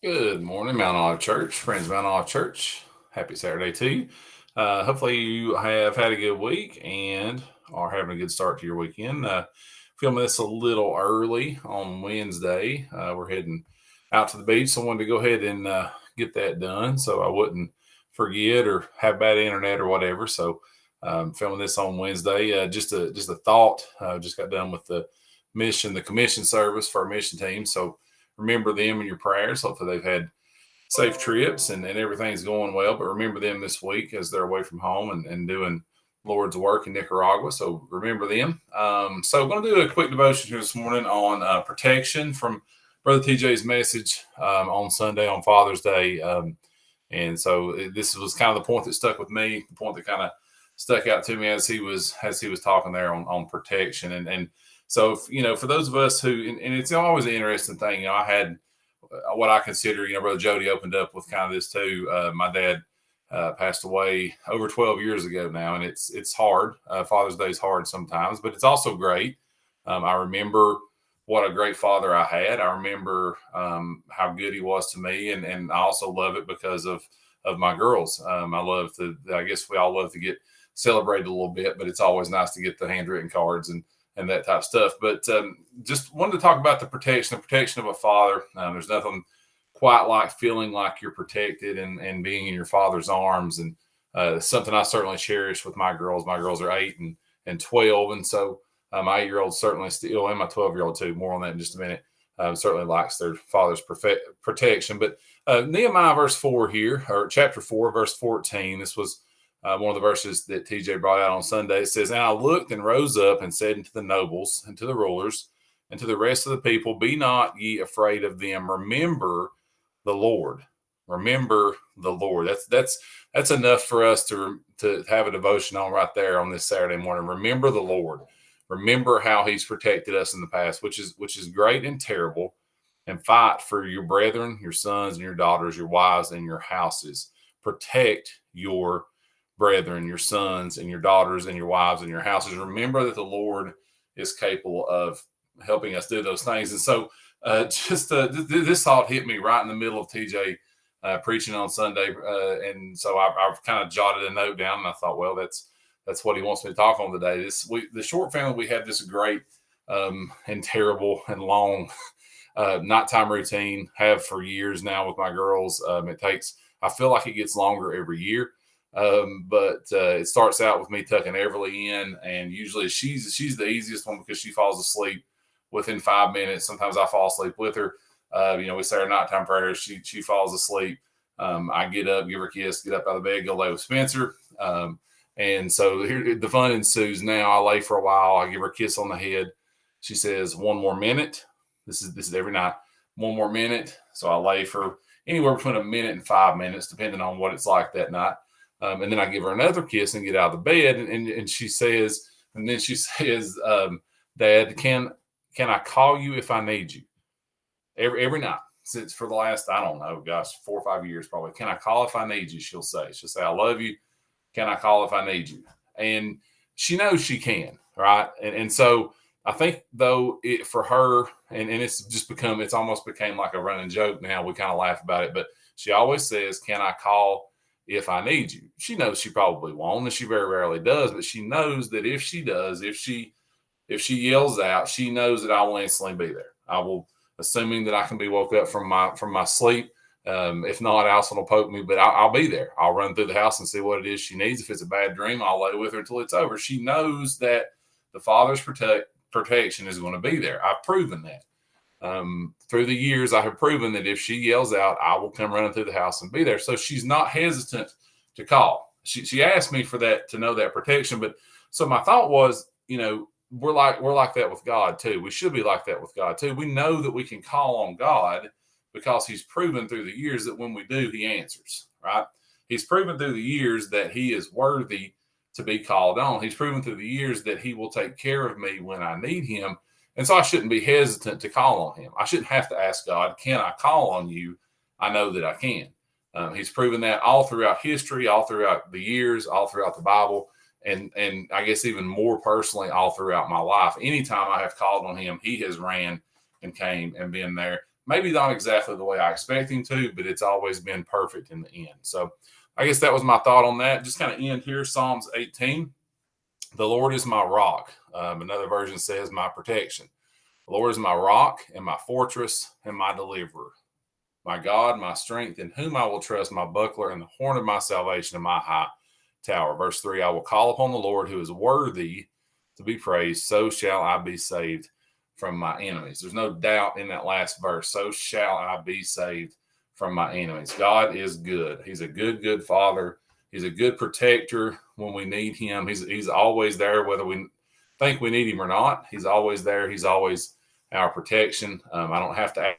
Good morning, Mount Olive Church. Friends of Mount Olive Church. Happy Saturday to you. Hopefully you have had a good week and are having a good start to your weekend. Filming this a little early on Wednesday. We're heading out to the beach, so I wanted to go ahead and get that done so I wouldn't forget or have bad internet or whatever. So filming this on Wednesday. Just a thought. Just got done with the commission service for our mission team. So remember them in your prayers. Hopefully they've had safe trips and everything's going well. But remember them this week as they're away from home and doing Lord's work in Nicaragua. So remember them. So I'm going to do a quick devotion here this morning on protection from Brother TJ's message on Sunday on Father's Day. And so this was kind of the point that stuck with me, the point that kind of stuck out to me as he was talking there on protection. And so, for those of us who, and it's always an interesting thing, I had what I consider, Brother Jody opened up with kind of this too. My dad passed away over 12 years ago now, and it's hard. Father's Day is hard sometimes, but it's also great. I remember what a great father I had. I remember how good he was to me, and I also love it because of my girls. I guess we all love to get celebrated a little bit, but it's always nice to get the handwritten cards and that type of stuff. But just wanted to talk about the protection of a father. There's nothing quite like feeling like you're protected and being in your father's arms. And something I certainly cherish with my girls. My girls are 8 and 12. And so my 8-year-old certainly still, and my 12-year-old too, more on that in just a minute, certainly likes their father's protection. But Nehemiah verse 4 here, or chapter 4, verse 14, this was one of the verses that TJ brought out on Sunday. It says, "And I looked and rose up and said unto the nobles and to the rulers and to the rest of the people, Be not ye afraid of them. Remember the Lord." Remember the Lord. That's enough for us to have a devotion on right there on this Saturday morning. Remember the Lord. Remember how He's protected us in the past, which is great and terrible. And fight for your brethren, your sons and your daughters, your wives and your houses. Protect your brethren, your sons and your daughters and your wives and your houses. Remember that the Lord is capable of helping us do those things. And so this thought hit me right in the middle of TJ preaching on Sunday. And so I've kind of jotted a note down, and I thought, well, that's what he wants me to talk on today. The Short family, we have this great and terrible and long nighttime routine, have for years now with my girls. I feel like it gets longer every year. But it starts out with me tucking Everly in, and usually she's the easiest one because she falls asleep within 5 minutes. Sometimes I fall asleep with her. We say our nighttime prayers. She falls asleep. I get up, give her a kiss, get up out of bed, go lay with Spencer. And so here the fun ensues. Now I lay for a while. I give her a kiss on the head. She says, "1 more minute." This is every night. 1 more minute. So I lay for anywhere between a minute and 5 minutes, depending on what it's like that night. And then I give her another kiss and get out of the bed. And she says, "Dad, can I call you if I need you?" Every night since for the last, I don't know, 4 or 5 years probably. "Can I call if I need you?" She'll say, "I love you. Can I call if I need you?" And she knows she can, right? And so I think though for her, and it's almost became like a running joke now. We kind of laugh about it, but she always says, "Can I call if I need you?" She knows she probably won't, and she very rarely does, but she knows that if she does, if she yells out, she knows that I will instantly be there. I will, assuming that I can be woke up from my sleep. If not, Allison will poke me, but I'll be there. I'll run through the house and see what it is she needs. If it's a bad dream, I'll lay with her until it's over. She knows that the Father's protection is going to be there. I've proven that. Through the years, I have proven that if she yells out, I will come running through the house and be there. So she's not hesitant to call. She asked me for that, to know that protection. But so my thought was, we're like that with God too. We should be like that with God too. We know that we can call on God because He's proven through the years that when we do, He answers, right? He's proven through the years that He is worthy to be called on. He's proven through the years that He will take care of me when I need Him. And so I shouldn't be hesitant to call on Him. I shouldn't have to ask God, "Can I call on you?" I know that I can. He's proven that all throughout history, all throughout the years, all throughout the Bible, and I guess even more personally, all throughout my life. Anytime I have called on Him, He has ran and came and been there. maybe not exactly the way I expect him to, but it's always been perfect in the end. So I guess that was my thought on that. Just kind of end here, Psalms 18. The Lord is my rock. Another version says my protection. The Lord is my rock and my fortress and my deliverer, my God, my strength, in whom I will trust, my buckler and the horn of my salvation and my high tower. Verse 3, I will call upon the Lord who is worthy to be praised. So shall I be saved from my enemies. There's no doubt in that last verse. So shall I be saved from my enemies. God is good. He's a good, good father. He's a good protector when we need him. He's always there, whether we think we need him or not. He's always there. He's always our protection. I don't have to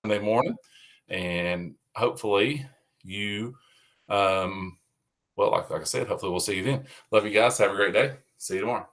Monday morning, and hopefully you, well, like I said, hopefully we'll see you then. Love you guys. Have a great day. See you tomorrow.